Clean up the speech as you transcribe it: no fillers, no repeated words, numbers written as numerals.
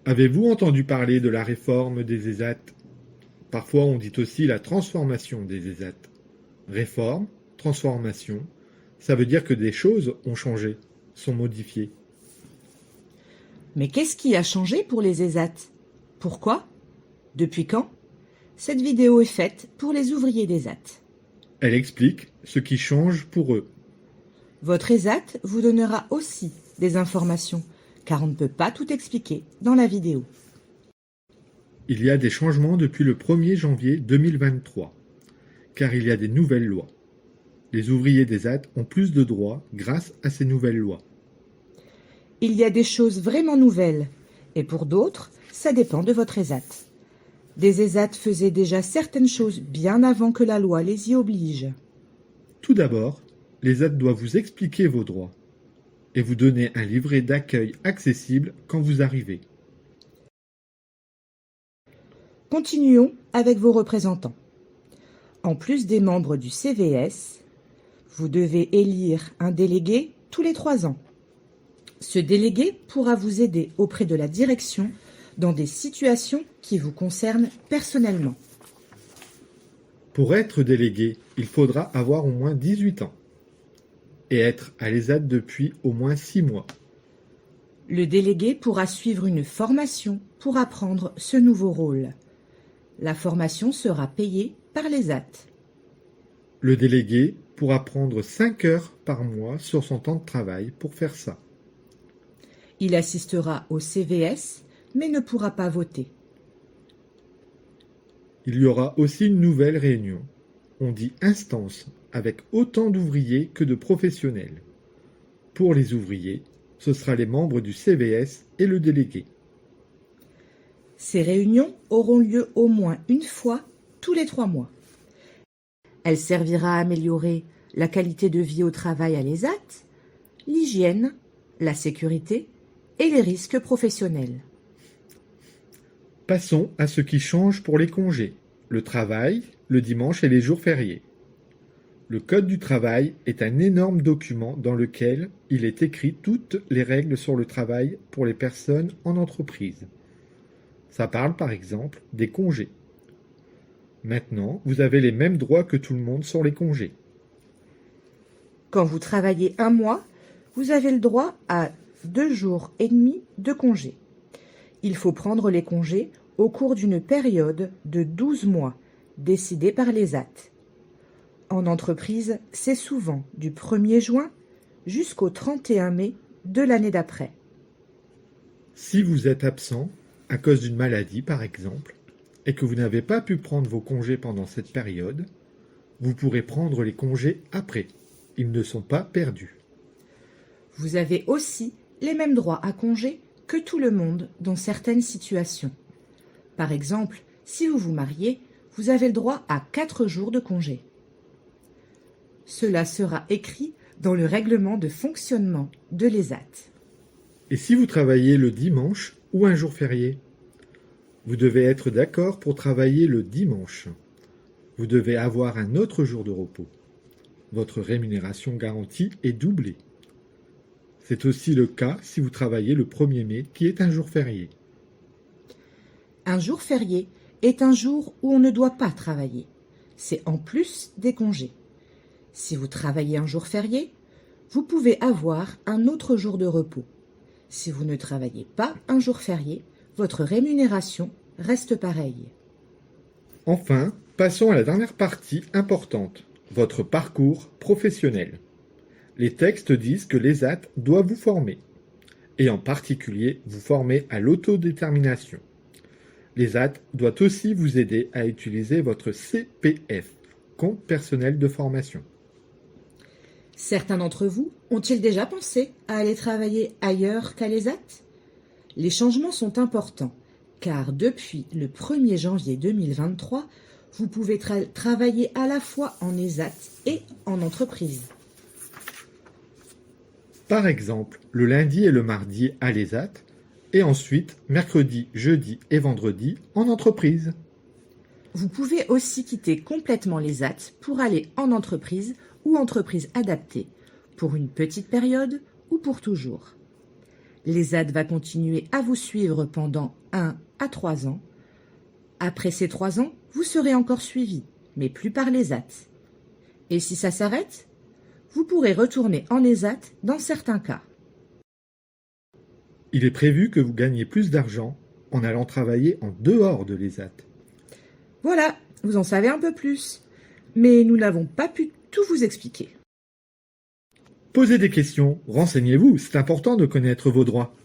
Avez-vous entendu parler de la réforme des ESAT? Parfois on dit aussi la transformation des ESAT. Réforme, transformation, ça veut dire que des choses ont changé, sont modifiées. Mais qu'est-ce qui a changé pour les ESAT? Pourquoi? Depuis quand? Cette vidéo est faite pour les ouvriers d'ESAT. Elle explique ce qui change pour eux. Votre ESAT vous donnera aussi des informations, car on ne peut pas tout expliquer dans la vidéo. Il y a des changements depuis le 1er janvier 2023, car il y a des nouvelles lois. Les ouvriers d'ESAT ont plus de droits grâce à ces nouvelles lois. Il y a des choses vraiment nouvelles, et pour d'autres, ça dépend de votre ESAT. Des ESAT faisaient déjà certaines choses bien avant que la loi les y oblige. Tout d'abord, l'ESAT doit vous expliquer vos droits et vous donner un livret d'accueil accessible quand vous arrivez. Continuons avec vos représentants. En plus des membres du CVS, vous devez élire un délégué tous les 3 ans. Ce délégué pourra vous aider auprès de la direction dans des situations qui vous concernent personnellement. Pour être délégué, il faudra avoir au moins 18 ans et être à l'ESAT depuis au moins 6 mois. Le délégué pourra suivre une formation pour apprendre ce nouveau rôle. La formation sera payée par l'ESAT. Le délégué pourra prendre 5 heures par mois sur son temps de travail pour faire ça. Il assistera au CVS, mais ne pourra pas voter. Il y aura aussi une nouvelle réunion. On dit instance, avec autant d'ouvriers que de professionnels. Pour les ouvriers, ce sera les membres du CVS et le délégué. Ces réunions auront lieu au moins une fois tous les 3 mois. Elle servira à améliorer la qualité de vie au travail à l'ESAT, l'hygiène, la sécurité et les risques professionnels. Passons à ce qui change pour les congés, le travail, le dimanche et les jours fériés. Le Code du travail est un énorme document dans lequel il est écrit toutes les règles sur le travail pour les personnes en entreprise. Ça parle par exemple des congés. Maintenant, vous avez les mêmes droits que tout le monde sur les congés. Quand vous travaillez 1 mois, vous avez le droit à 2 jours et demi de congé. Il faut prendre les congés au cours d'une période de 12 mois, décidée par l'ESAT. En entreprise, c'est souvent du 1er juin jusqu'au 31 mai de l'année d'après. Si vous êtes absent, à cause d'une maladie par exemple, et que vous n'avez pas pu prendre vos congés pendant cette période, vous pourrez prendre les congés après. Ils ne sont pas perdus. Vous avez aussi les mêmes droits à congé que tout le monde dans certaines situations. Par exemple, si vous vous mariez, vous avez le droit à 4 jours de congé. Cela sera écrit dans le règlement de fonctionnement de l'ESAT. Et si vous travaillez le dimanche ou un jour férié? Vous devez être d'accord pour travailler le dimanche. Vous devez avoir un autre jour de repos. Votre rémunération garantie est doublée. C'est aussi le cas si vous travaillez le 1er mai, qui est un jour férié. Un jour férié est un jour où on ne doit pas travailler. C'est en plus des congés. Si vous travaillez un jour férié, vous pouvez avoir un autre jour de repos. Si vous ne travaillez pas un jour férié, votre rémunération reste pareille. Enfin, passons à la dernière partie importante, votre parcours professionnel. Les textes disent que l'ESAT doit vous former, et en particulier vous former à l'autodétermination. L'ESAT doit aussi vous aider à utiliser votre CPF, compte personnel de formation. Certains d'entre vous ont-ils déjà pensé à aller travailler ailleurs qu'à l'ESAT? Les changements sont importants, car depuis le 1er janvier 2023, vous pouvez travailler à la fois en ESAT et en entreprise. Par exemple, le lundi et le mardi à l'ESAT, et ensuite mercredi, jeudi et vendredi en entreprise. Vous pouvez aussi quitter complètement l'ESAT pour aller en entreprise ou entreprise adaptée, pour une petite période ou pour toujours. L'ESAT va continuer à vous suivre pendant 1 à 3 ans. Après ces 3 ans, vous serez encore suivi, mais plus par l'ESAT. Et si ça s'arrête, vous pourrez retourner en ESAT dans certains cas. Il est prévu que vous gagniez plus d'argent en allant travailler en dehors de l'ESAT. Voilà, vous en savez un peu plus. Mais nous n'avons pas pu tout vous expliquer. Posez des questions, renseignez-vous, c'est important de connaître vos droits.